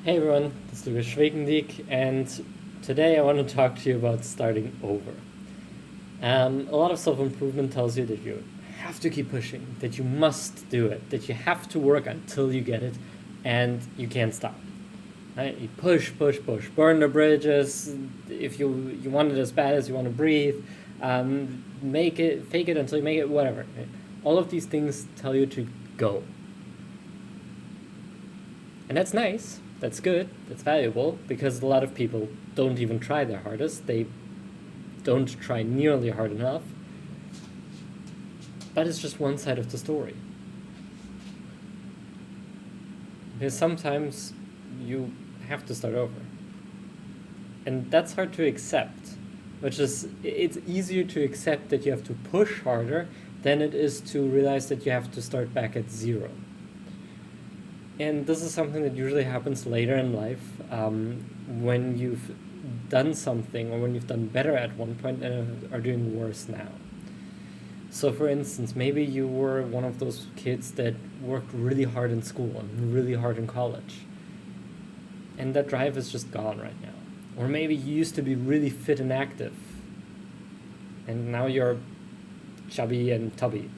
Hey everyone, this is Lukas Schwekendiek, and today I want to talk to you about starting over. A lot of self improvement tells you that you have to keep pushing, that you must do it, that you have to work until you get it, and you can't stop. Right? You push, push, push, burn the bridges. If you want it as bad as you want to breathe, make it, fake it until you make it, whatever. Right? All of these things tell you to go. And that's nice, that's good, that's valuable, because a lot of people don't even try their hardest. They don't try nearly hard enough. But it's just one side of the story. Because sometimes you have to start over. And that's hard to accept. It's easier to accept that you have to push harder than it is to realize that you have to start back at zero. And this is something that usually happens later in life, when you've done something or when you've done better at one point and are doing worse now. So for instance, maybe you were one of those kids that worked really hard in school and really hard in college. And that drive is just gone right now. Or maybe you used to be really fit and active. And now you're chubby and tubby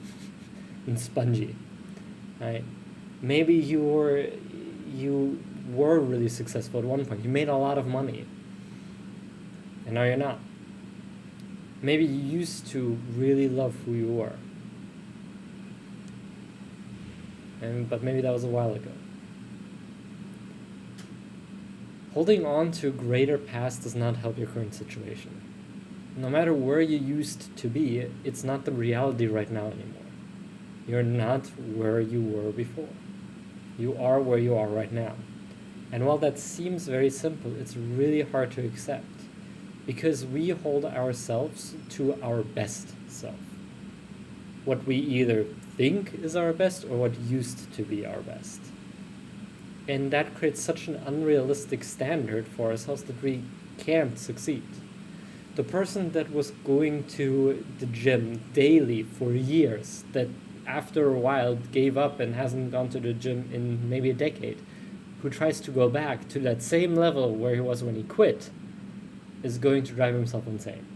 and spongy. Right? Maybe you were really successful at one point. You made a lot of money. And now you're not. Maybe you used to really love who you were. But maybe that was a while ago. Holding on to a greater past does not help your current situation. No matter where you used to be, it's not the reality right now anymore. You're not where you were before. You are where you are right now. And while that seems very simple, it's really hard to accept, because we hold ourselves to our best self. What we either think is our best or what used to be our best. And that creates such an unrealistic standard for ourselves that we can't succeed. The person that was going to the gym daily for years, that after a while gave up and hasn't gone to the gym in maybe a decade, who tries to go back to that same level where he was when he quit, is going to drive himself insane.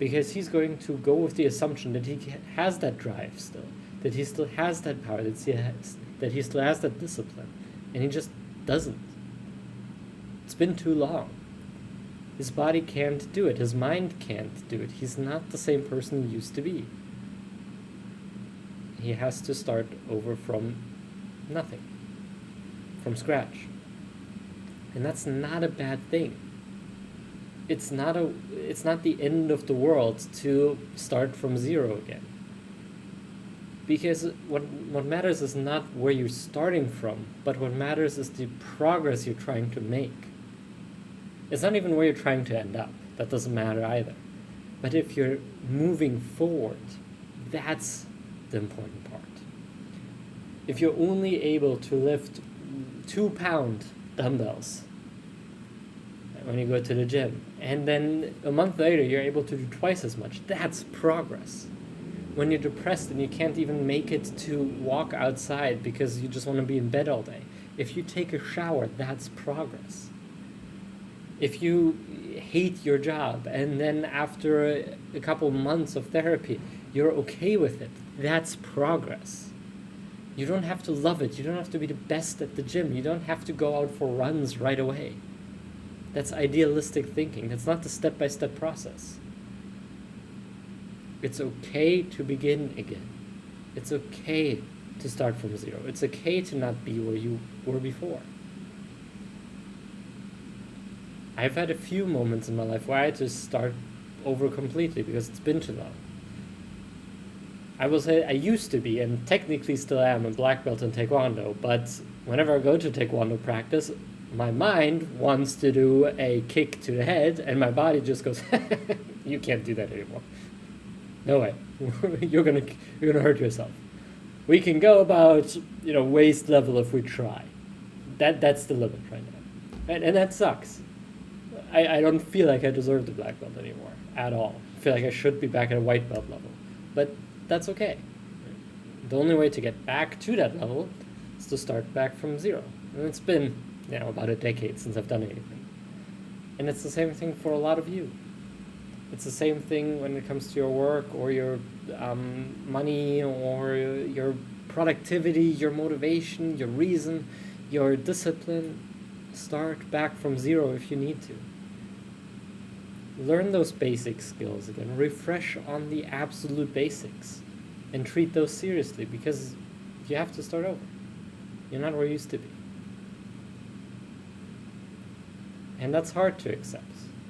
Because he's going to go with the assumption that he has that drive still, that he still has that power, that he still has that discipline, and he just doesn't. It's been too long. His body can't do it, his mind can't do it. He's not the same person he used to be. He has to start over from nothing, from scratch. And that's not a bad thing. It's not the end of the world to start from zero again. Because what matters is not where you're starting from, but what matters is the progress you're trying to make. It's not even where you're trying to end up. That doesn't matter either. But if you're moving forward, that's the important part. If you're only able to lift 2-pound dumbbells when you go to the gym, and then a month later you're able to do twice as much, that's progress. When you're depressed and you can't even make it to walk outside because you just want to be in bed all day, if you take a shower, that's progress. If you hate your job and then after a couple months of therapy you're okay with it, that's progress. You don't have to love it. You don't have to be the best at the gym. You don't have to go out for runs right away. That's idealistic thinking. That's not the step-by-step process. It's okay to begin again. It's okay to start from zero. It's okay to not be where you were before. I've had a few moments in my life where I had to start over completely because it's been too long. I will say I used to be, and technically still am, a black belt in Taekwondo, but whenever I go to Taekwondo practice, my mind wants to do a kick to the head, and my body just goes, you can't do that anymore. No way. You're gonna hurt yourself. We can go about, waist level if we try. That's the limit right now. And that sucks. I don't feel like I deserve the black belt anymore at all. I feel like I should be back at a white belt level. But that's okay. The only way to get back to that level is to start back from zero. And it's been about a decade since I've done anything. And it's the same thing for a lot of you. It's the same thing when it comes to your work or your money or your productivity, your motivation, your reason, your discipline. Start back from zero if you need to. Learn those basic skills again. Refresh on the absolute basics and treat those seriously, because you have to start over. You're not where you used to be. And that's hard to accept,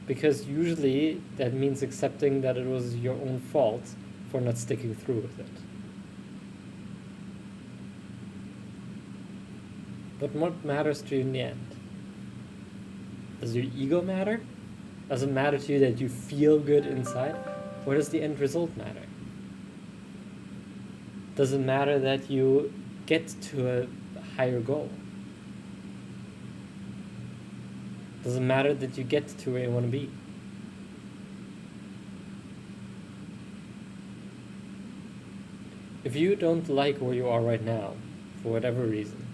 because usually that means accepting that it was your own fault for not sticking through with it. But what matters to you in the end? Does your ego matter? Does it matter to you that you feel good inside? Or does the end result matter? Does it matter that you get to a higher goal? Does it matter that you get to where you want to be? If you don't like where you are right now, for whatever reason,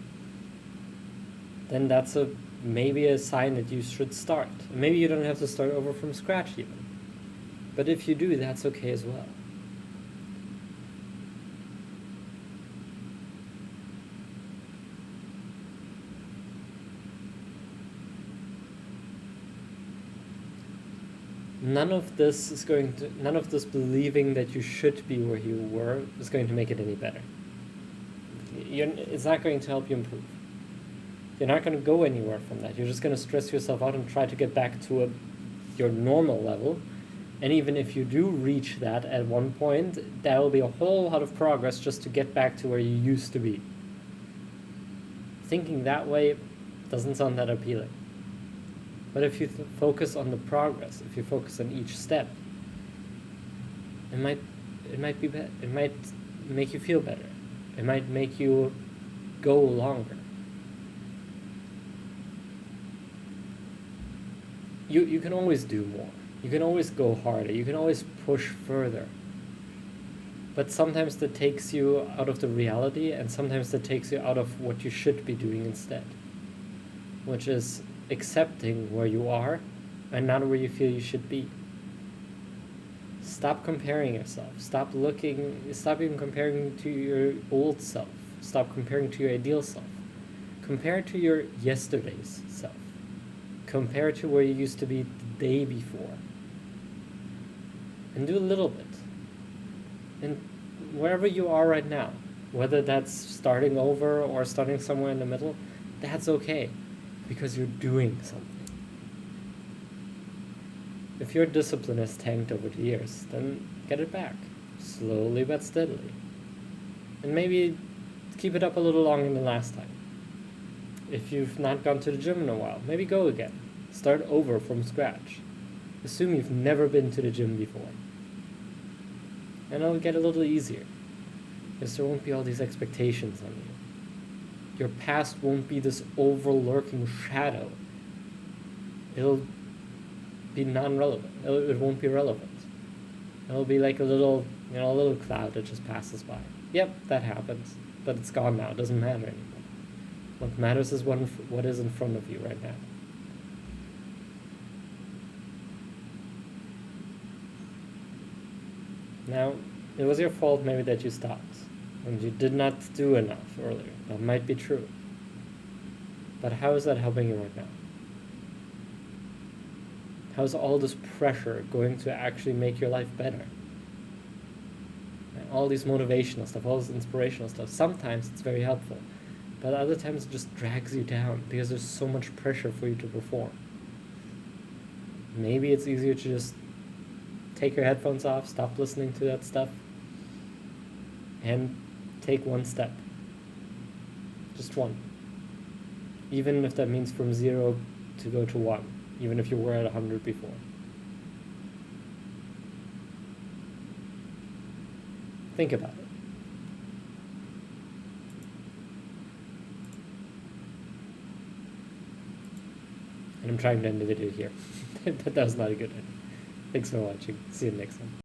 then that's maybe a sign that you should start. Maybe you don't have to start over from scratch even. But if you do, that's okay as well. None of this believing that you should be where you were is going to make it any better. It's not going to help you improve. You're not going to go anywhere from that. You're just going to stress yourself out and try to get back to your normal level. And even if you do reach that at one point, there will be a whole lot of progress just to get back to where you used to be. Thinking that way doesn't sound that appealing. But if you focus on the progress, if you focus on each step, it might be better. It might make you feel better. It might make you go longer. You can always do more. You can always go harder. You can always push further. But sometimes that takes you out of the reality, and sometimes that takes you out of what you should be doing instead, which is accepting where you are and not where you feel you should be. Stop comparing yourself. Stop even comparing to your old self. Stop comparing to your ideal self. Compare to your yesterday's self. Compare to where you used to be the day before. And do a little bit. And wherever you are right now, whether that's starting over or starting somewhere in the middle, that's okay, because you're doing something. If your discipline has tanked over the years, then get it back, slowly but steadily. And maybe keep it up a little longer than last time. If you've not gone to the gym in a while, maybe go again. Start over from scratch. Assume you've never been to the gym before. And it'll get a little easier, because there won't be all these expectations on you. Your past won't be this overlurking shadow. It'll be non-relevant. It won't be relevant. It'll be like a little cloud that just passes by. Yep, that happens, but it's gone now. It doesn't matter anymore. What matters is what is in front of you right now. Now, it was your fault maybe that you stopped, and you did not do enough earlier. That might be true. But how is that helping you right now? How is all this pressure going to actually make your life better? And all these motivational stuff, all this inspirational stuff, sometimes it's very helpful, but other times it just drags you down because there's so much pressure for you to perform. Maybe it's easier to just take your headphones off, stop listening to that stuff, and take one step. Just one. Even if that means from 0 to go to 1, even if you were at 100 before. Think about it. And I'm trying to end the video here. That was not a good idea. Thanks for watching. See you next time.